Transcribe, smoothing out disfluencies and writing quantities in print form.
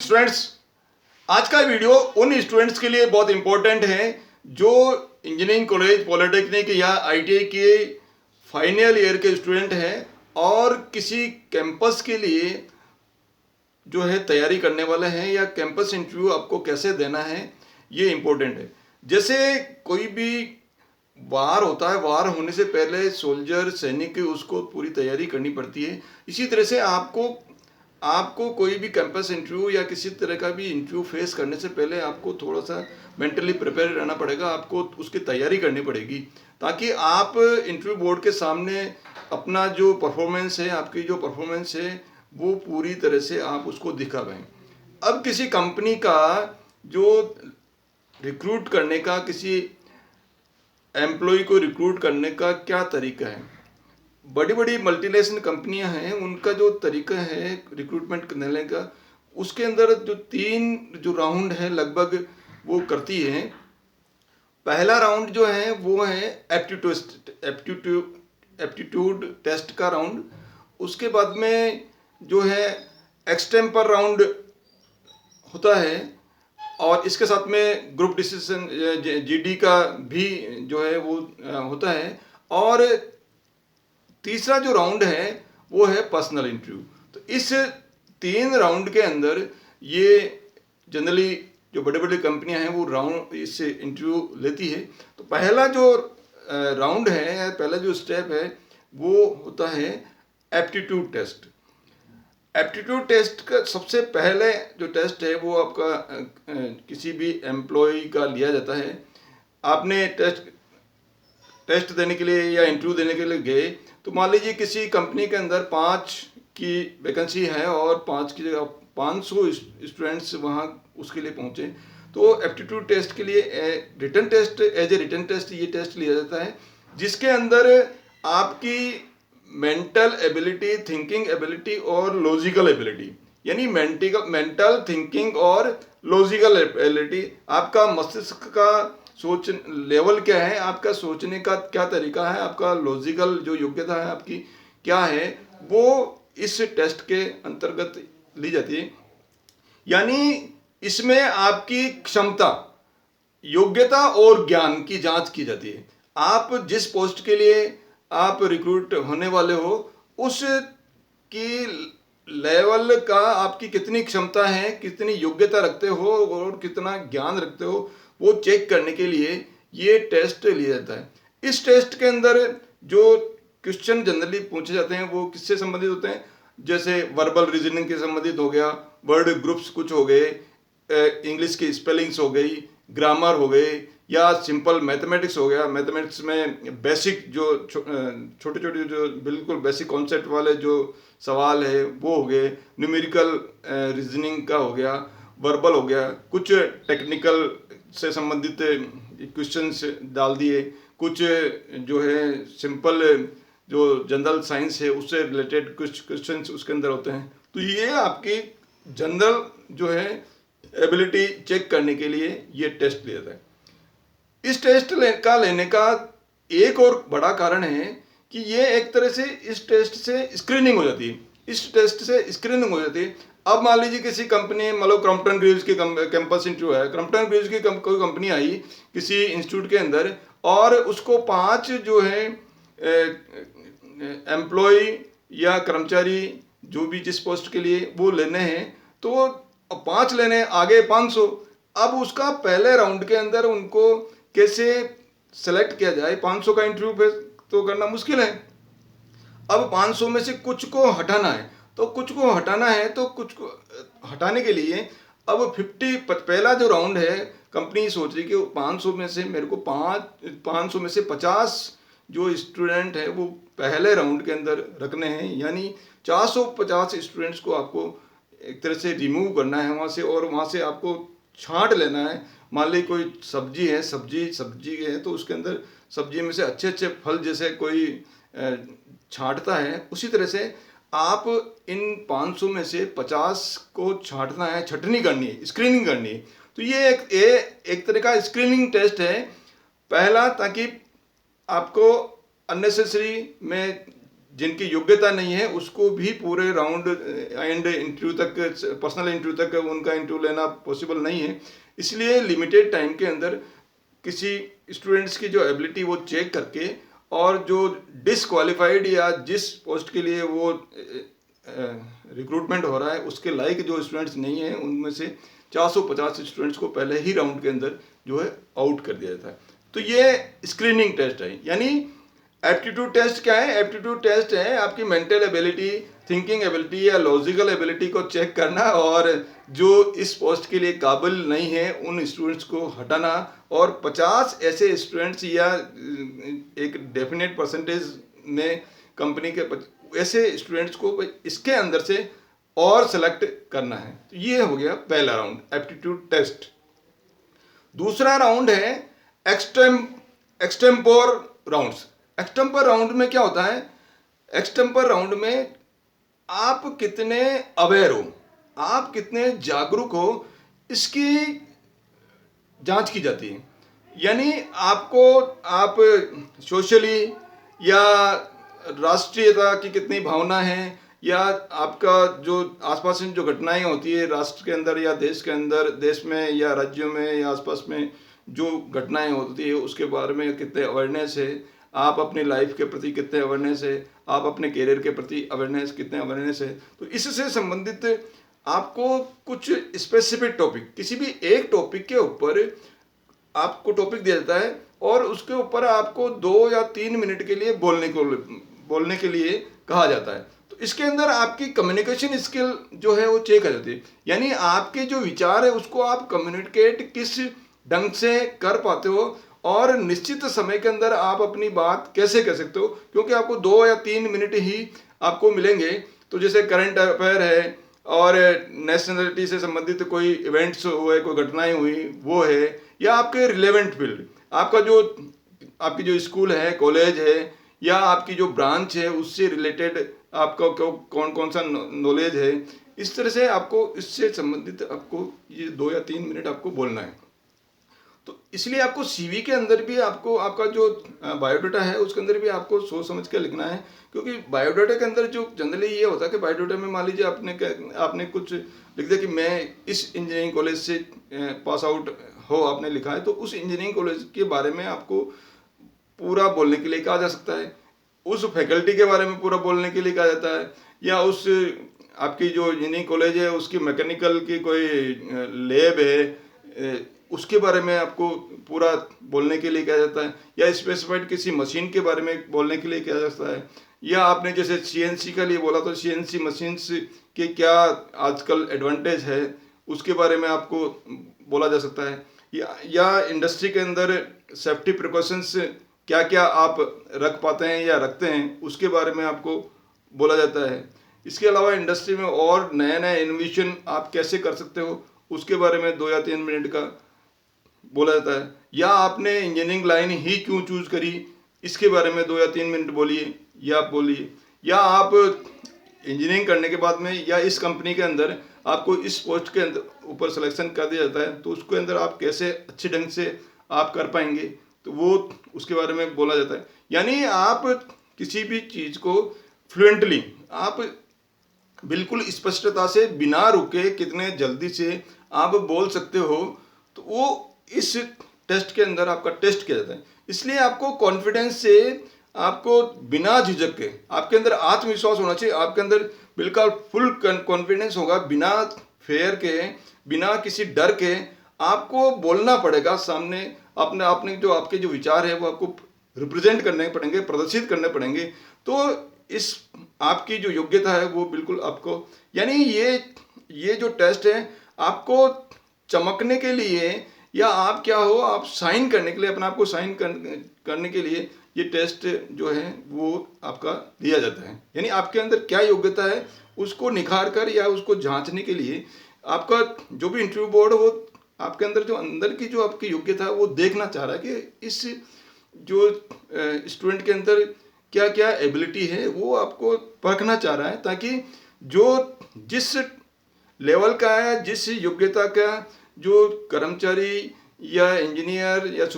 Students, आज का video उन स्टूडेंट्स के लिए बहुत इंपॉर्टेंट है जो इंजीनियरिंग कॉलेज, पॉलिटेक्निक या आईटीआई के फाइनल ईयर के स्टूडेंट हैं और किसी कैंपस के लिए जो है तैयारी करने वाले हैं या कैंपस इंटरव्यू आपको कैसे देना है, ये इम्पोर्टेंट है। जैसे कोई भी वार होता है, वार होने से पहले सोल्जर सैनिक उसको पूरी तैयारी करनी पड़ती है। इसी तरह से आपको कोई भी कैंपस इंटरव्यू या किसी तरह का भी इंटरव्यू फेस करने से पहले आपको थोड़ा सा मेंटली प्रिपेयर रहना पड़ेगा, आपको उसकी तैयारी करनी पड़ेगी ताकि आप इंटरव्यू बोर्ड के सामने अपना जो परफॉर्मेंस है, आपकी जो परफॉर्मेंस है वो पूरी तरह से आप उसको दिखा पाएँ। अब किसी कंपनी का जो रिक्रूट करने का, किसी एम्प्लॉय को रिक्रूट करने का क्या तरीका है, बड़ी बड़ी मल्टीनेशनल कंपनियां हैं, उनका जो तरीका है रिक्रूटमेंट करने का, उसके अंदर जो 3 जो राउंड है लगभग वो करती है। पहला राउंड जो है वो है एप्टीट्यूड टेस्ट का राउंड। उसके बाद में जो है एक्सटेम्पर राउंड होता है और इसके साथ में ग्रुप डिसीजन जीडी का भी जो है वो होता है। और तीसरा जो राउंड है वो है पर्सनल इंटरव्यू। तो इस 3 राउंड के अंदर ये जनरली जो बड़े बड़े कंपनियां हैं वो राउंड इस इंटरव्यू लेती है। तो पहला जो राउंड है, पहला जो स्टेप है वो होता है एप्टीट्यूड टेस्ट। एप्टीट्यूड टेस्ट का सबसे पहले जो टेस्ट है वो आपका किसी भी एम्प्लॉय का लिया जाता है। आपने टेस्ट देने के लिए या इंटरव्यू देने के लिए गए, तो मान लीजिए किसी कंपनी के अंदर 5 की वैकेंसी है और 5 की जगह 500 स्टूडेंट्स वहाँ उसके लिए पहुँचे, तो एप्टीट्यूड टेस्ट के लिए written test, as a written test ये टेस्ट लिया जाता है, जिसके अंदर आपकी मेंटल एबिलिटी, थिंकिंग एबिलिटी और लॉजिकल एबिलिटी, यानी मेंटल थिंकिंग और लॉजिकल एबिलिटी, आपका मस्तिष्क का सोच लेवल क्या है, आपका सोचने का क्या तरीका है, आपका लॉजिकल जो योग्यता है आपकी क्या है, वो इस टेस्ट के अंतर्गत ली जाती है। यानी इसमें आपकी क्षमता, योग्यता और ज्ञान की जांच की जाती है। आप जिस पोस्ट के लिए आप रिक्रूट होने वाले हो उस की लेवल का आपकी कितनी क्षमता है, कितनी योग्यता रखते हो और कितना ज्ञान रखते हो, वो चेक करने के लिए ये टेस्ट लिया जाता है। इस टेस्ट के अंदर जो क्वेश्चन जनरली पूछे जाते हैं वो किससे संबंधित होते हैं, जैसे वर्बल रीजनिंग के संबंधित हो गया, वर्ड ग्रुप्स कुछ हो गए, इंग्लिश की स्पेलिंग्स हो गई, ग्रामर हो गए, या सिंपल मैथमेटिक्स हो गया। मैथमेटिक्स में बेसिक जो छोटे छोटे जो बिल्कुल बेसिक कॉन्सेप्ट वाले जो सवाल है वो हो गए, न्यूमेरिकल रीजनिंग का हो गया, वर्बल हो गया, कुछ टेक्निकल से संबंधित क्वेश्चंस डाल दिए, कुछ जो है सिंपल जो जनरल साइंस है उससे रिलेटेड कुछ क्वेश्चंस उसके अंदर होते हैं। तो ये आपकी जनरल जो है एबिलिटी चेक करने के लिए ये टेस्ट लिया जाता है। इस टेस्ट का लेने का एक और बड़ा कारण है कि ये एक तरह से इस टेस्ट से स्क्रीनिंग हो जाती है, इस टेस्ट से स्क्रीनिंग हो जाती है। अब मान लीजिए किसी कंपनी, मतलब क्रॉम्पटन ग्रीव्स की कैंपस इंटरव्यू है, क्रॉम्पटन ग्रीव्स की कोई कंपनी आई किसी इंस्टीट्यूट के अंदर और उसको 5 जो है एम्प्लॉय या कर्मचारी जो भी जिस पोस्ट के लिए वो लेने हैं, तो 5 लेने, आगे 500। अब उसका पहले राउंड के अंदर उनको कैसे सेलेक्ट किया जाए, 500 का इंटरव्यू तो करना मुश्किल है। अब 500 में से कुछ को हटाना है, तो कुछ को हटाना है, तो कुछ को हटाने के लिए अब 50 पहला जो राउंड है, कंपनी सोच रही कि 500 में से मेरे को 500 में से 50 जो स्टूडेंट है वो पहले राउंड के अंदर रखने हैं, यानी 450 स्टूडेंट्स को आपको एक तरह से रिमूव करना है वहाँ से, और वहाँ से आपको छांट लेना है। मान ली कोई सब्जी है, सब्जी है, तो उसके अंदर सब्जी में से अच्छे अच्छे फल जैसे कोई छांटता है, उसी तरह से आप इन 500 में से 50 को छांटना है, छटनी करनी है, स्क्रीनिंग करनी है। तो ये एक तरह का स्क्रीनिंग टेस्ट है पहला, ताकि आपको अननेसेसरी में जिनकी योग्यता नहीं है उसको भी पूरे राउंड एंड इंटरव्यू तक, पर्सनल इंटरव्यू तक उनका इंटरव्यू लेना पॉसिबल नहीं है। इसलिए लिमिटेड टाइम के अंदर किसी स्टूडेंट्स की जो एबिलिटी वो चेक करके, और जो डिसक्वालिफाइड या जिस पोस्ट के लिए वो रिक्रूटमेंट हो रहा है उसके लायक जो स्टूडेंट्स नहीं हैं, उनमें से 450 स्टूडेंट्स को पहले ही राउंड के अंदर जो है आउट कर दिया जाता है। तो ये स्क्रीनिंग टेस्ट है। यानी एप्टीट्यूड टेस्ट क्या है? एप्टीट्यूड टेस्ट है आपकी मेंटल एबिलिटी, थिंकिंग एबिलिटी या लॉजिकल एबिलिटी को चेक करना, और जो इस पोस्ट के लिए काबिल नहीं है उन स्टूडेंट्स को हटाना, और 50 ऐसे स्टूडेंट्स या एक डेफिनेट परसेंटेज में कंपनी के ऐसे स्टूडेंट्स को इसके अंदर से और सेलेक्ट करना है। तो ये हो गया पहला राउंड, एप्टीट्यूड टेस्ट। दूसरा राउंड है एक्सटेम्पोर राउंड्स। एक्सटेम्पोर राउंड में क्या होता है? एक्सटेम्पोर राउंड में आप कितने अवेयर हो, आप कितने जागरूक हो, इसकी जांच की जाती है। यानी आप सोशली या राष्ट्रीयता की कितनी भावना है, या आपका जो आसपास में जो घटनाएं होती है राष्ट्र के अंदर या देश के अंदर, देश में या राज्यों में या आसपास में जो घटनाएं होती है उसके बारे में कितने अवेयरनेस है, आप अपनी लाइफ के प्रति कितने अवेयरनेस है, आप अपने करियर के प्रति अवेयरनेस कितने अवेयरनेस है। तो इससे संबंधित आपको कुछ स्पेसिफिक टॉपिक, किसी भी एक टॉपिक के ऊपर आपको टॉपिक दिया जाता है और उसके ऊपर आपको 2 या 3 मिनट के लिए बोलने के लिए कहा जाता है। तो इसके अंदर आपकी कम्युनिकेशन स्किल जो है वो चेक हो जाती है। यानी आपके जो विचार है उसको आप कम्युनिकेट किस ढंग से कर पाते हो, और निश्चित समय के अंदर आप अपनी बात कैसे कह सकते हो, क्योंकि आपको 2 या 3 मिनट ही आपको मिलेंगे। तो जैसे करंट अफेयर है और नेशनलिटी से संबंधित कोई इवेंट्स हुए, कोई घटनाएं हुई वो है, या आपके रिलेवेंट फील्ड, आपकी जो स्कूल है, कॉलेज है, या आपकी जो ब्रांच है उससे रिलेटेड आपका कौन कौन सा नॉलेज है, इस तरह से आपको इससे संबंधित आपको ये 2 या 3 मिनट आपको बोलना है। तो इसलिए आपको सीवी के अंदर भी आपको आपका जो बायोडाटा है उसके अंदर भी आपको सोच समझ के लिखना है, क्योंकि बायोडाटा के अंदर जो जनरली ये होता है कि बायोडाटा में मान लीजिए आपने कुछ लिख दिया कि मैं इस इंजीनियरिंग कॉलेज से पास आउट हो, आपने लिखा है, तो उस इंजीनियरिंग कॉलेज के बारे में आपको पूरा बोलने के लिए कहा जा सकता है, उस फैकल्टी के बारे में पूरा बोलने के लिए कहा जाता है, या उस आपकी जो इंजीनियरिंग कॉलेज है उसकी मैकेनिकल की कोई लैब है उसके बारे में आपको पूरा बोलने के लिए कहा जाता है, या स्पेसिफाइड किसी मशीन के बारे में बोलने के लिए कहा जाता है, या आपने जैसे सीएनसी का लिए बोला तो सीएनसी मशीन्स के क्या आजकल एडवांटेज है उसके बारे में आपको बोला जा सकता है, या इंडस्ट्री के अंदर सेफ्टी प्रिकॉशंस क्या क्या आप रख पाते हैं या रखते हैं उसके बारे में आपको बोला जाता है। इसके अलावा इंडस्ट्री में और नया नया इनोवेशन आप कैसे कर सकते हो उसके बारे में 2 या 3 मिनट का बोला जाता है, या आपने इंजीनियरिंग लाइन ही क्यों चूज करी इसके बारे में 2 या 3 मिनट बोलिए, या आप इंजीनियरिंग करने के बाद में या इस कंपनी के अंदर आपको इस पोस्ट के अंदर ऊपर सिलेक्शन कर दिया जाता है तो उसके अंदर आप कैसे अच्छे ढंग से आप कर पाएंगे, तो वो उसके बारे में बोला जाता है। यानी आप किसी भी चीज़ को फ्लुएंटली आप बिल्कुल स्पष्टता से बिना रुके कितने जल्दी से आप बोल सकते हो, तो वो इस टेस्ट के अंदर आपका टेस्ट किया जाता है। इसलिए आपको कॉन्फिडेंस से, आपको बिना झिझक के, आपके अंदर आत्मविश्वास होना चाहिए, आपके अंदर बिल्कुल फुल कॉन्फिडेंस होगा, बिना फेयर के, बिना किसी डर के आपको बोलना पड़ेगा सामने। अपने जो आपके जो विचार है वो आपको रिप्रेजेंट करने पड़ेंगे, प्रदर्शित करने पड़ेंगे। तो इस आपकी जो योग्यता है वो बिल्कुल आपको, यानी ये जो टेस्ट है आपको चमकने के लिए, या आप क्या हो, आप साइन करने के लिए, अपने आप को साइन करने के लिए ये टेस्ट जो है वो आपका दिया जाता है। यानी आपके अंदर क्या योग्यता है उसको निखार कर या उसको जांचने के लिए आपका जो भी इंटरव्यू बोर्ड वो आपके अंदर जो अंदर की जो आपकी योग्यता है वो देखना चाह रहा है कि इस जो स्टूडेंट के अंदर क्या क्या एबिलिटी है वो आपको परखना चाह रहा है, ताकि जो जिस लेवल का है, जिस योग्यता का जो कर्मचारी या इंजीनियर या